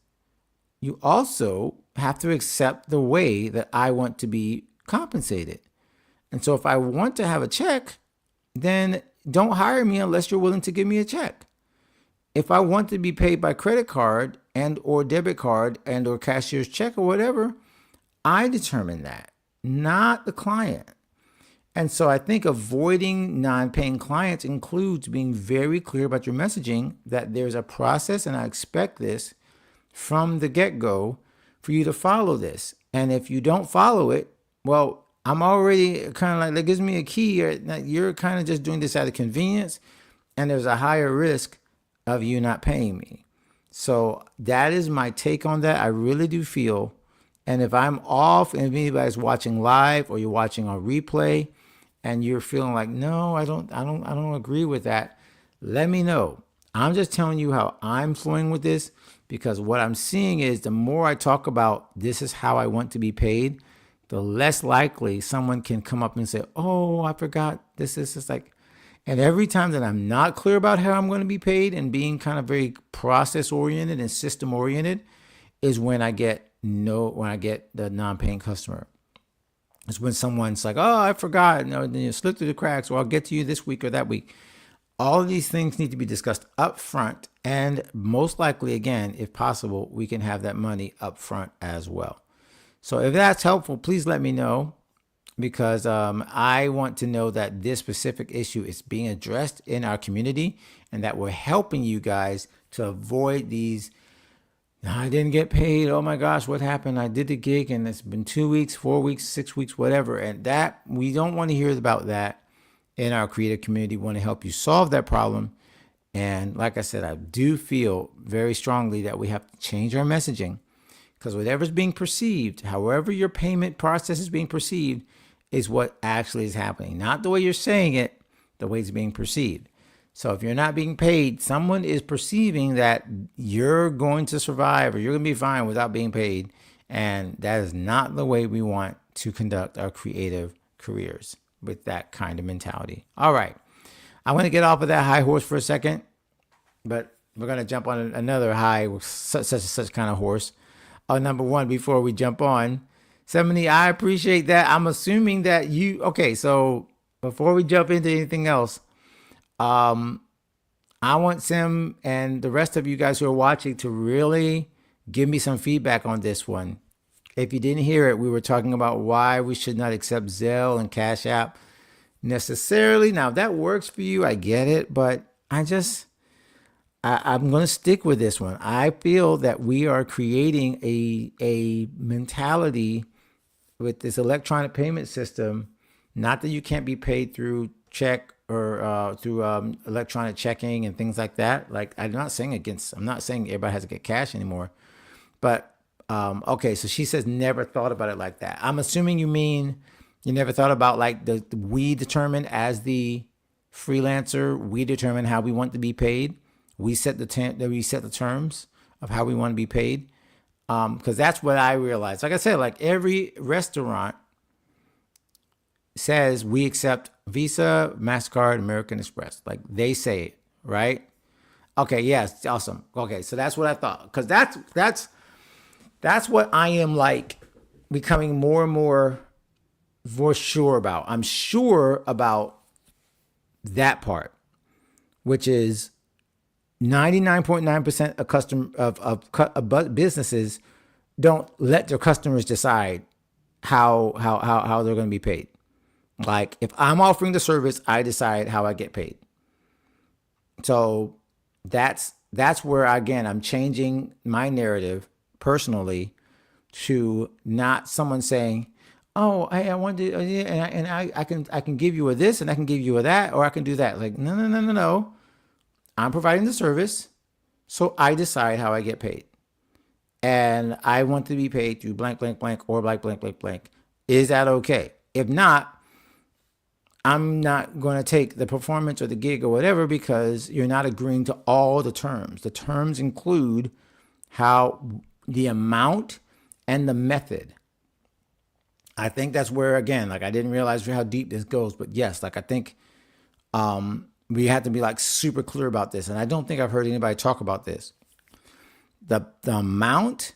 you also have to accept the way that I want to be compensated. And so if I want to have a check, then don't hire me unless you're willing to give me a check. If I want to be paid by credit card and or debit card and or cashier's check or whatever, I determine that, not the client. And so I think avoiding non-paying clients includes being very clear about your messaging that there's a process and I expect this from the get-go for you to follow this. And if you don't follow it, well, I'm already kind of like, that gives me a key. You're kind of just doing this out of convenience and there's a higher risk of you not paying me. So that is my take on that. I really do feel, and if I'm off and if anybody's watching live or you're watching on replay, and you're feeling like, no, I don't agree with that, let me know. I'm just telling you how I'm flowing with this because what I'm seeing is the more I talk about this is how I want to be paid, the less likely someone can come up and say, oh, I forgot this is just like, and every time that I'm not clear about how I'm going to be paid and being kind of very process oriented and system oriented is when I get the non-paying customer. It's when someone's like, "Oh, I forgot," then you slip through the cracks, or I'll get to you this week or that week. All of these things need to be discussed up front, and most likely, again, if possible, we can have that money up front as well. So if that's helpful, please let me know, because I want to know that this specific issue is being addressed in our community and that we're helping you guys to avoid these. I didn't get paid. Oh my gosh, what happened? I did the gig and it's been 2 weeks, 4 weeks, 6 weeks, whatever. And that, we don't want to hear about that in our creative community. We want to help you solve that problem. And like I said, I do feel very strongly that we have to change our messaging, because whatever's being perceived, however your payment process is being perceived, is what actually is happening. Not the way you're saying it, the way it's being perceived. So if you're not being paid, someone is perceiving that you're going to survive or you're going to be fine without being paid. And that is not the way we want to conduct our creative careers, with that kind of mentality. All right. I want to get off of that high horse for a second, but we're going to jump on another high, such kind of horse. Number one, before we jump on, 70, I appreciate that. I'm assuming that okay, so before we jump into anything else, I want Sim and the rest of you guys who are watching to really give me some feedback on this one. If you didn't hear it, we were talking about why we should not accept Zelle and Cash App necessarily. Now, if that works for you, I get it, but I'm going to stick with this one. I feel that we are creating a mentality with this electronic payment system. Not that you can't be paid through check or through electronic checking and things like that. Like, I'm not saying everybody has to get cash anymore. But okay, so she says never thought about it like that. I'm assuming you mean you never thought about, like, we determine as the freelancer, we determine how we want to be paid. We set the terms of how we want to be paid. Because that's what I realized. Like I said, like every restaurant says we accept Visa, MasterCard, American Express. Like they say it, right? Okay, yes, awesome. Okay, so that's what I thought. Because that's what I am, like, becoming more and more for sure about. I'm sure about that part, which is 99.9% of businesses don't let their customers decide how they're going to be paid. Like, if I'm offering the service, I decide how I get paid. So that's where, again, I'm changing my narrative personally to not someone saying, "Oh, hey, I want to, yeah, and I can give you a this and I can give you a that, or I can do that." Like, no. I'm providing the service, so I decide how I get paid. And I want to be paid through blank, blank, blank, or blank, blank, blank, blank. Is that okay? If not, I'm not going to take the performance or the gig or whatever, because you're not agreeing to all the terms. The terms include how the amount and the method. I think that's where, again, like, I didn't realize how deep this goes, but yes, like, I think we have to be, like, super clear about this. And I don't think I've heard anybody talk about this. The amount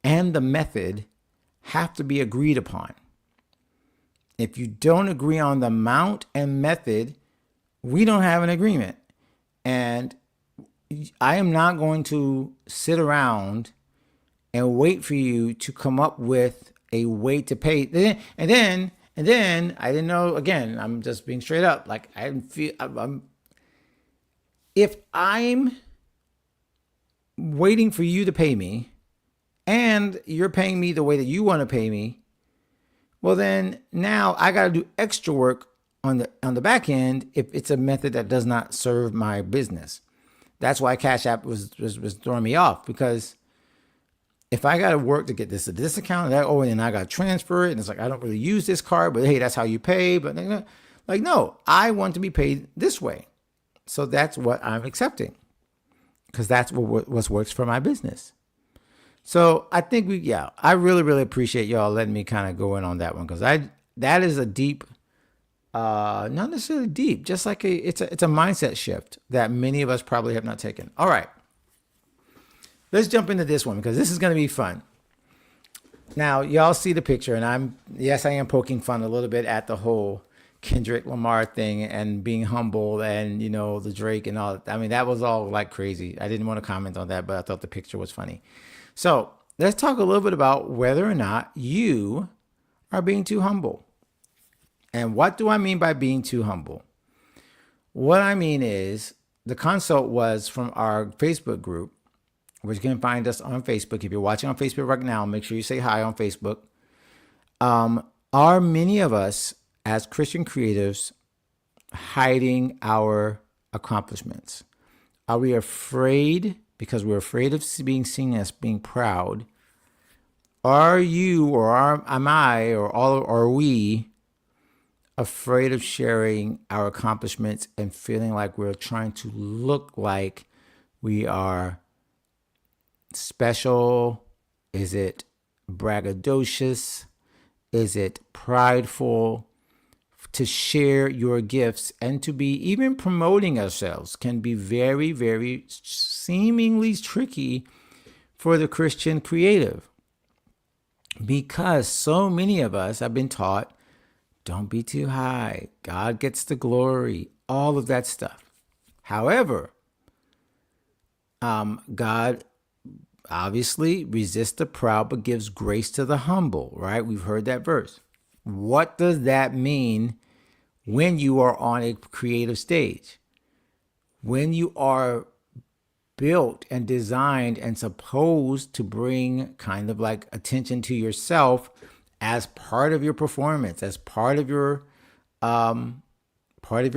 and the method have to be agreed upon. If you don't agree on the amount and method, we don't have an agreement. And I am not going to sit around and wait for you to come up with a way to pay. And then I didn't know, again, I'm just being straight up. Like, if I'm waiting for you to pay me and you're paying me the way that you want to pay me, well, then now I got to do extra work on the back end if it's a method that does not serve my business. That's why Cash App was throwing me off, because if I got to work to get this account, and then I got to transfer it, and it's like, I don't really use this card, but hey, that's how you pay. But like, no, I want to be paid this way. So that's what I'm accepting, because that's what works for my business. So I think I really, really appreciate y'all letting me kind of go in on that one, because that is a deep, not necessarily deep, just like it's a mindset shift that many of us probably have not taken. All right, let's jump into this one, because this is going to be fun. Now, y'all see the picture, and yes, I am poking fun a little bit at the whole Kendrick Lamar thing and being humble and, the Drake and all. I mean, that was all like crazy. I didn't want to comment on that, but I thought the picture was funny. So let's talk a little bit about whether or not you are being too humble. And what do I mean by being too humble? What I mean is the consult was from our Facebook group, which you can find us on Facebook. If you're watching on Facebook right now, make sure you say hi on Facebook. Are many of us as Christian creatives hiding our accomplishments? Are we afraid because we're afraid of being seen as being proud? Are you am I or all are we afraid of sharing our accomplishments and feeling like we're trying to look like we are special? Is it braggadocious? Is it prideful? To share your gifts and to be even promoting ourselves can be very, very seemingly tricky for the Christian creative, because so many of us have been taught, don't be too high, God gets the glory, all of that stuff. However, God obviously resists the proud but gives grace to the humble, right? We've heard that verse. What does that mean when you are on a creative stage? When you are built and designed and supposed to bring kind of like attention to yourself as part of your performance, as part of your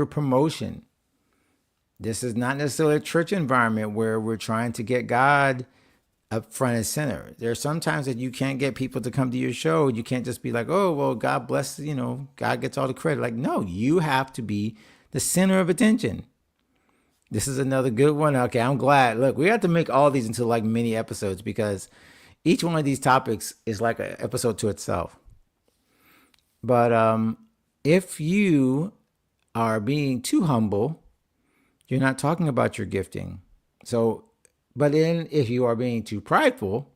promotion. This is not necessarily a church environment where we're trying to get God up front and center. There are some times that you can't get people to come to your show. You can't just be like, oh, well, God bless, God gets all the credit. Like, no, you have to be the center of attention. This is another good one. Okay, I'm glad. Look, we have to make all these into like mini episodes because each one of these topics is like an episode to itself. But if you are being too humble, you're not talking about your gifting. So, but then if you are being too prideful,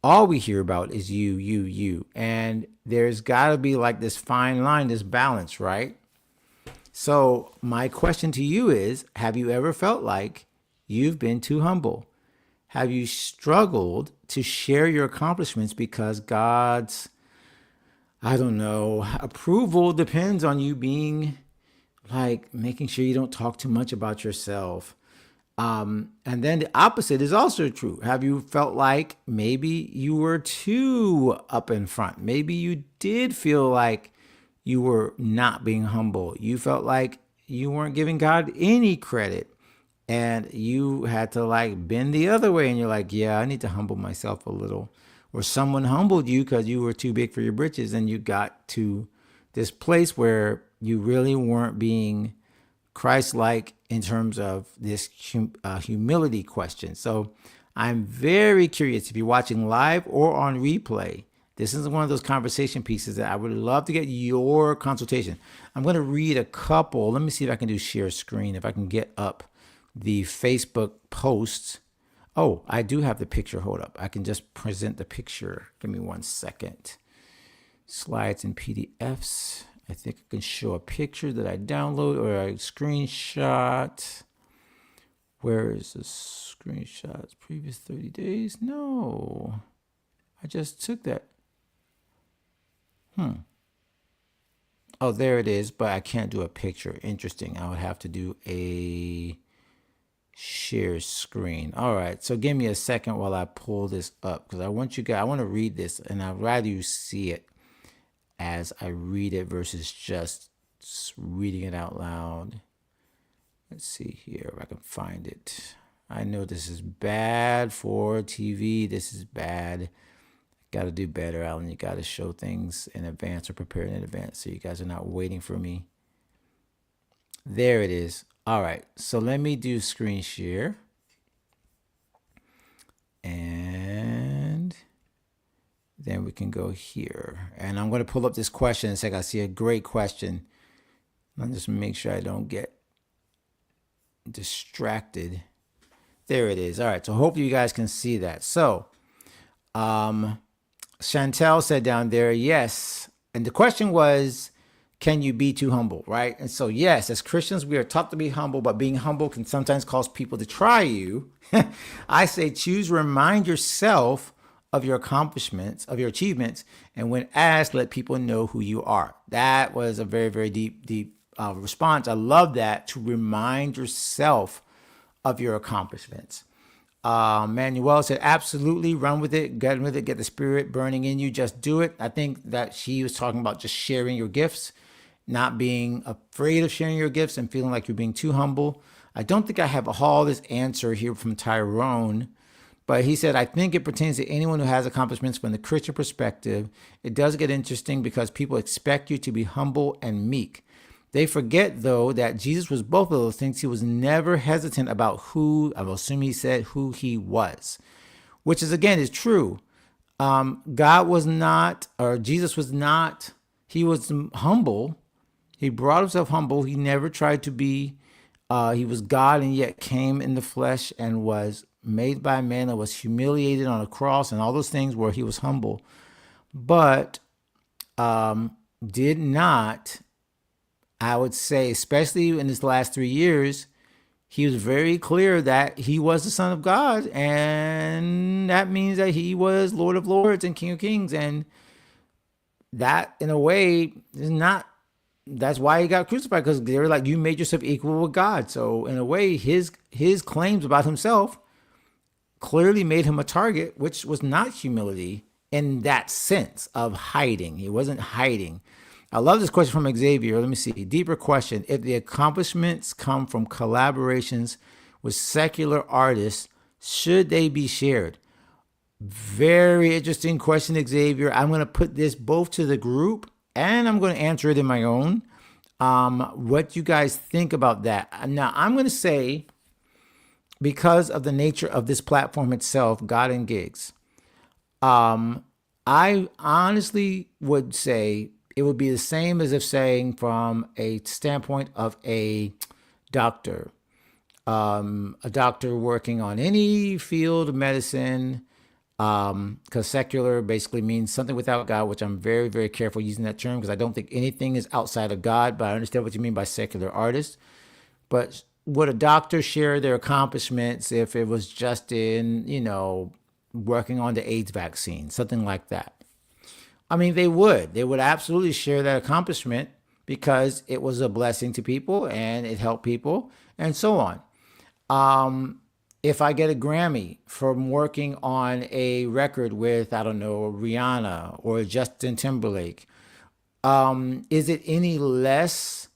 all we hear about is you. And there's got to be like this fine line, this balance, right? So my question to you is, have you ever felt like you've been too humble? Have you struggled to share your accomplishments because God's, approval depends on you being like making sure you don't talk too much about yourself? And then the opposite is also true. Have you felt like maybe you were too up in front? Maybe you did feel like you were not being humble. You felt like you weren't giving God any credit and you had to like bend the other way and you're like, yeah, I need to humble myself a little. Or someone humbled you because you were too big for your britches and you got to this place where you really weren't being Christ-like in terms of this humility question. So I'm very curious if you're watching live or on replay. This is one of those conversation pieces that I would love to get your consultation. I'm going to read a couple. Let me see if I can do share screen, if I can get up the Facebook posts. Oh, I do have the picture. Hold up. I can just present the picture. Give me 1 second. Slides and PDFs. I think I can show a picture that I download or a screenshot. Where is the screenshots? Previous 30 days? No. I just took that. Oh, there it is, but I can't do a picture. Interesting. I would have to do a share screen. All right. So give me a second while I pull this up because I want to read this and I'd rather you see it as I read it versus just reading it out loud. Let's see here if I can find it. I know this is bad for TV. This is bad. Got to do better, Alan. You got to show things in advance or prepare in advance so you guys are not waiting for me. There it is. All right. So let me do screen share. And then we can go here. And I'm going to pull up this question in a second. I see a great question. I'll just make sure I don't get distracted. There it is. All right. So hopefully you guys can see that. So, Chantel said down there, yes. And the question was, can you be too humble, right? And so, yes, as Christians, we are taught to be humble, but being humble can sometimes cause people to try you. I say choose, remind yourself of your accomplishments, of your achievements, and when asked, let people know who you are. That was a very, very deep response. I love that, to remind yourself of your accomplishments. Manuel said, absolutely, run with it, get the spirit burning in you, just do it. I think that she was talking about just sharing your gifts, not being afraid of sharing your gifts and feeling like you're being too humble. I don't think I have all this answer here from Tyrone, but he said, I think it pertains to anyone who has accomplishments from the Christian perspective. It does get interesting because people expect you to be humble and meek. They forget, though, that Jesus was both of those things. He was never hesitant about who, I will assume he said, who he was, which is, again, is true. God was not, or Jesus was not, he was humble. He brought himself humble. He never tried to be, he was God and yet came in the flesh and was made by man and was humiliated on a cross and all those things where he was humble, but did not, I would say, especially in his last 3 years, he was very clear that he was the Son of God. And that means that he was Lord of Lords and King of Kings. And that, in a way, is not, that's why he got crucified, because they were like, you made yourself equal with God. So in a way, his claims about himself clearly made him a target, which was not humility in that sense of hiding. He wasn't hiding. I love this question from Xavier. Let me see. Deeper question. If the accomplishments come from collaborations with secular artists, should they be shared? Very interesting question, Xavier. I'm going to put this both to the group and I'm going to answer it in my own. What you guys think about that? Now, I'm going to say, because of the nature of this platform itself, God and Gigs, I honestly would say it would be the same as if saying, from a standpoint of a doctor working on any field of medicine, because secular basically means something without God, which I'm very, very careful using that term because I don't think anything is outside of God, but I understand what you mean by secular artist. But would a doctor share their accomplishments if it was just in, working on the AIDS vaccine, something like that? I mean, they would absolutely share that accomplishment because it was a blessing to people and it helped people and so on. If I get a Grammy from working on a record with, I don't know, Rihanna or Justin Timberlake, is it any less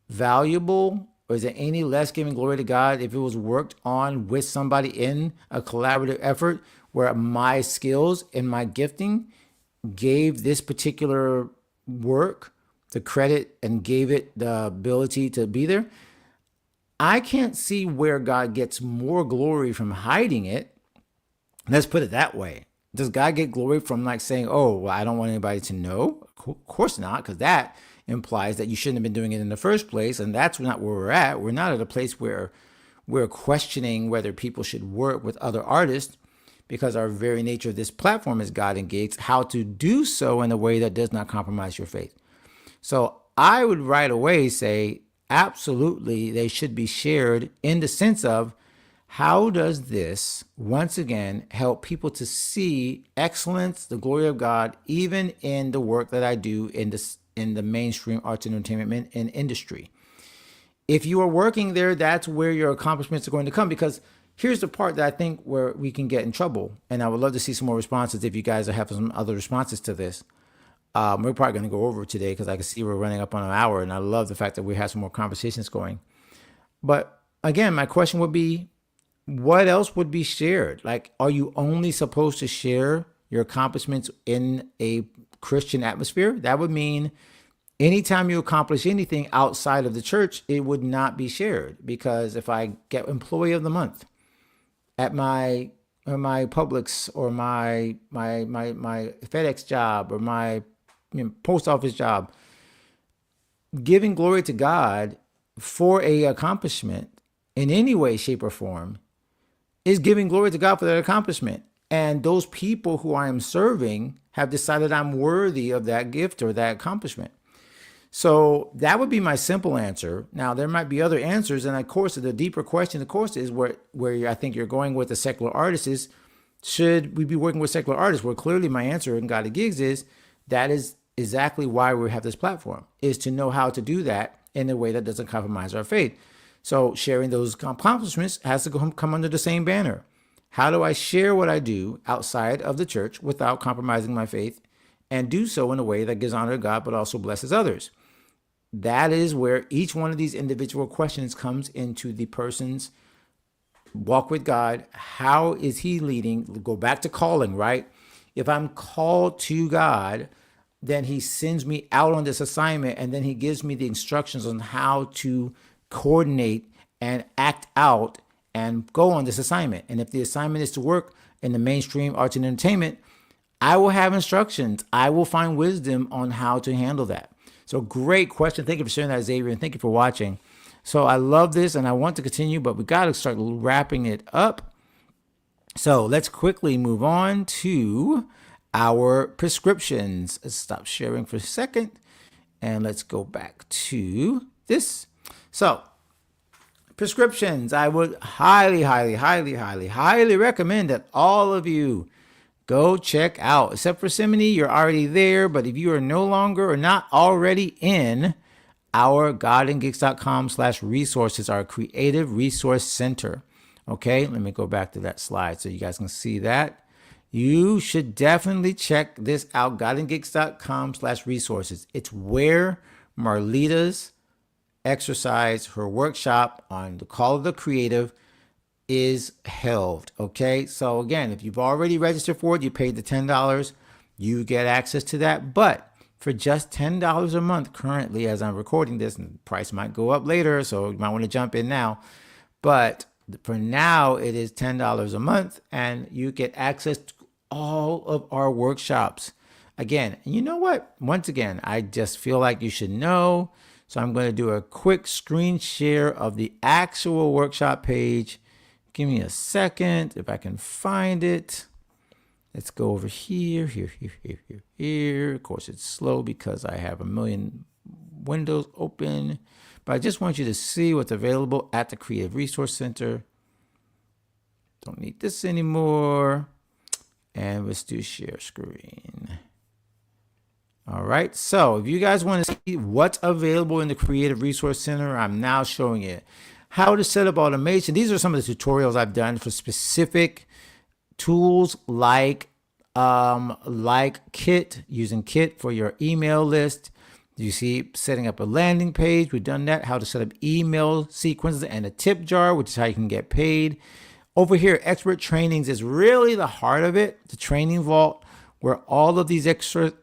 valuable, or is it any less giving glory to God if it was worked on with somebody in a collaborative effort where my skills and my gifting gave this particular work the credit and gave it the ability to be there? I can't see where God gets more glory from hiding it. Let's put it that way. Does God get glory from like saying, oh, well, I don't want anybody to know? Of course not, because that implies that you shouldn't have been doing it in the first place. And that's not where we're at. We're not at a place where we're questioning whether people should work with other artists, because our very nature of this platform is God and Gigs, how to do so in a way that does not compromise your faith. So I would right away say, absolutely, they should be shared in the sense of, how does this, once again, help people to see excellence, the glory of God, even in the work that I do in the mainstream arts and entertainment and industry? If you are working there, that's where your accomplishments are going to come, because here's the part that I think where we can get in trouble. And I would love to see some more responses if you guys have some other responses to this. We're probably going to go over today because I can see we're running up on an hour, and I love the fact that we have some more conversations going. But again, my question would be, what else would be shared? Like, are you only supposed to share your accomplishments in a Christian atmosphere? That would mean anytime you accomplish anything outside of the church, it would not be shared. Because if I get employee of the month at my Publix or my FedEx job or my post office job, giving glory to God for a accomplishment in any way, shape, or form is giving glory to God for that accomplishment. And those people who I am serving have decided I'm worthy of that gift or that accomplishment. So that would be my simple answer. Now, there might be other answers. And of course, the deeper question, of course, is where I think you're going with the secular artist is, should we be working with secular artists? Well, clearly my answer in God of Gigs is that is exactly why we have this platform, is to know how to do that in a way that doesn't compromise our faith. So sharing those accomplishments has to come under the same banner. How do I share what I do outside of the church without compromising my faith, and do so in a way that gives honor to God but also blesses others? That is where each one of these individual questions comes into the person's walk with God. How is he leading? Go back to calling, right? If I'm called to God, then he sends me out on this assignment, and then he gives me the instructions on how to coordinate and act out and go on this assignment. And if the assignment is to work in the mainstream arts and entertainment, I will have instructions. I will find wisdom on how to handle that. So great question. Thank you for sharing that, Xavier, and thank you for watching. So I love this, and I want to continue, but we got to start wrapping it up. So let's quickly move on to our prescriptions. Let's stop sharing for a second, and let's go back to this. So prescriptions, I would highly recommend that all of you go check out. Except for Simony, you're already there. But if you are no longer or not already in our godandgigs.com/resources, our creative resource center. Okay, let me go back to that slide so you guys can see that. You should definitely check this out, godandgigs.com/resources. It's where Marlita's exercise, her workshop on the Call of the Creative, is held. Okay, so again, if you've already registered for it, you paid the $10, you get access to that. But for just $10 a month currently, as I'm recording this, and the price might go up later, so you might want to jump in now. But for now, it is $10 a month, and you get access to all of our workshops. Again, you know what? Once again, I just feel like you should know. So I'm going to do a quick screen share of the actual workshop page. Give me a second if I can find it. Let's go over here. Of course, it's slow because I have a million windows open. But I just want you to see what's available at the Creative Resource Center. Don't need this anymore. And let's do share screen. All right. So if you guys want to see what's available in the Creative Resource Center, I'm now showing it. How to set up automation. These are some of the tutorials I've done for specific tools like Kit, using Kit for your email list. You see, setting up a landing page. We've done that. How to set up email sequences and a tip jar, which is how you can get paid. Over here, Expert Trainings is really the heart of it. The Training Vault, where all of these exclusive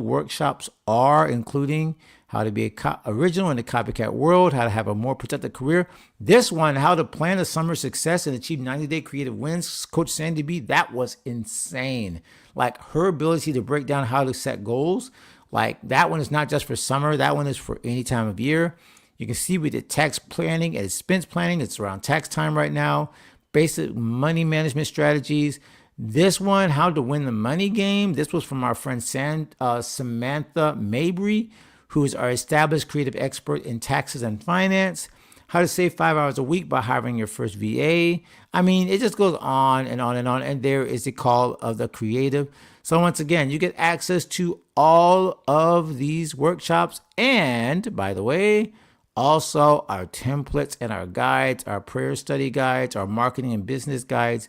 workshops are, including how to be original in the copycat world, how to have a more productive career. This one, how to plan a summer success and achieve 90-day creative wins. Coach Sandy B, that was insane. Like her ability to break down how to set goals. Like that one is not just for summer. That one is for any time of year. You can see we did tax planning and expense planning. It's around tax time right now. Basic money management strategies. This one, how to win the money game. This was from our friend Samantha Mabry, who is our established creative expert in taxes and finance. How to save 5 hours a week by hiring your first VA. I mean, it just goes on and on and on. And there is the Call of the Creative. So once again, you get access to all of these workshops. And by the way, also our templates and our guides, our prayer study guides, our marketing and business guides.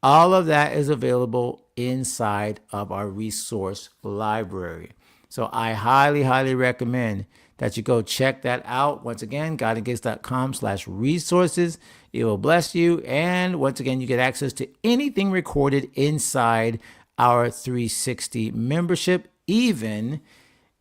All of that is available inside of our resource library. So I highly recommend that you go check that out. Once again, godandgigs.com/resources. It will bless you. And once again, you get access to anything recorded inside our 360 membership, even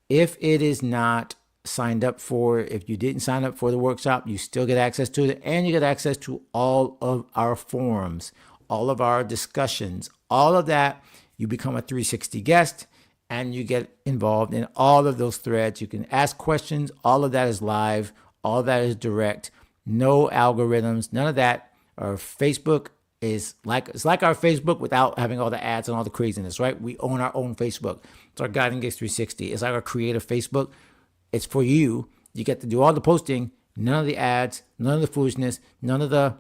if it is not signed up for. If you didn't sign up for the workshop, you still get access to it. And you get access to all of our forums, all of our discussions, all of that. You become a 360 guest. And you get involved in all of those threads. You can ask questions. All of that is live. All of that is direct. No algorithms. None of that. Or Facebook is like, it's like our Facebook without having all the ads and all the craziness, right? We own our own Facebook. It's our Guiding Gigs 360. It's like our creative Facebook. It's for you. You get to do all the posting, none of the ads, none of the foolishness, none of the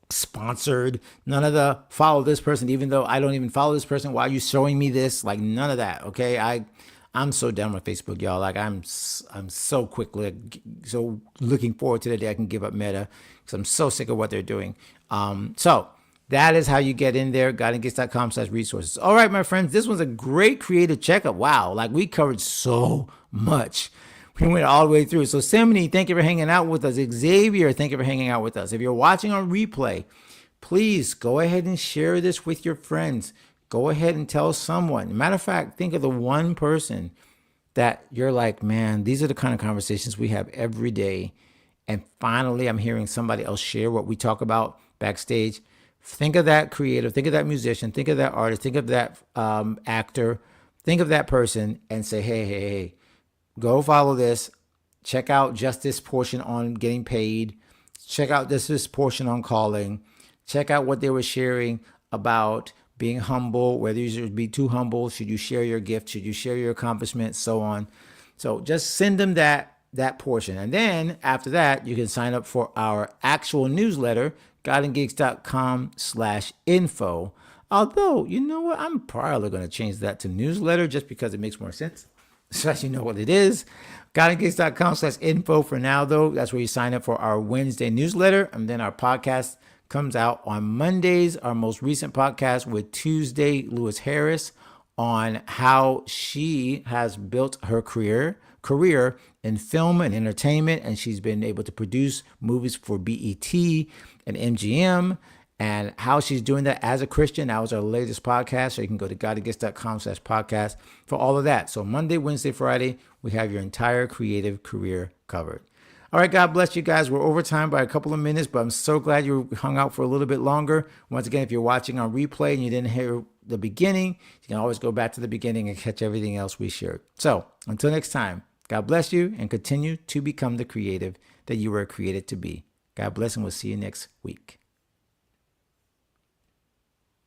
sponsored, none of the follow this person, even though I don't even follow this person. Why are you showing me this? Like, none of that. Okay. I'm so done with Facebook, y'all. Like, I'm so quickly, so looking forward to the day I can give up Meta, because I'm so sick of what they're doing. So that is how you get in there, guidinggigs.com/resources. All right, my friends, this was a great creative checkup. Wow. Like, we covered so much. We went all the way through. So Simony, thank you for hanging out with us. Xavier, thank you for hanging out with us. If you're watching on replay, please go ahead and share this with your friends. Go ahead and tell someone. Matter of fact, think of the one person that you're like, man, these are the kind of conversations we have every day. And finally, I'm hearing somebody else share what we talk about backstage. Think of that creative, think of that musician, think of that artist, think of that actor, think of that person and say, hey, go follow this. Check out just this portion on getting paid. Check out this portion on calling. Check out what they were sharing about being humble, whether you should be too humble, should you share your gift, should you share your accomplishments, so on. So just send them that portion. And then after that, you can sign up for our actual newsletter, guidinggigs.com/info. Although, you know what? I'm probably going to change that to newsletter just because it makes more sense. So that you know what it is. guidinggigs.com/info for now, though. That's where you sign up for our Wednesday newsletter. And then our podcast comes out on Mondays, our most recent podcast with Tuesday Lewis Harris on how she has built her career in film and entertainment, and she's been able to produce movies for BET and MGM, and how she's doing that as a Christian. That was our latest podcast. So you can go to guidinggigs.com/podcast for all of that. So Monday, Wednesday, Friday, we have your entire creative career covered. All right, God bless you guys. We're over time by a couple of minutes, but I'm so glad you hung out for a little bit longer. Once again, if you're watching on replay and you didn't hear the beginning, you can always go back to the beginning and catch everything else we shared. So until next time, God bless you and continue to become the creative that you were created to be. God bless, and we'll see you next week.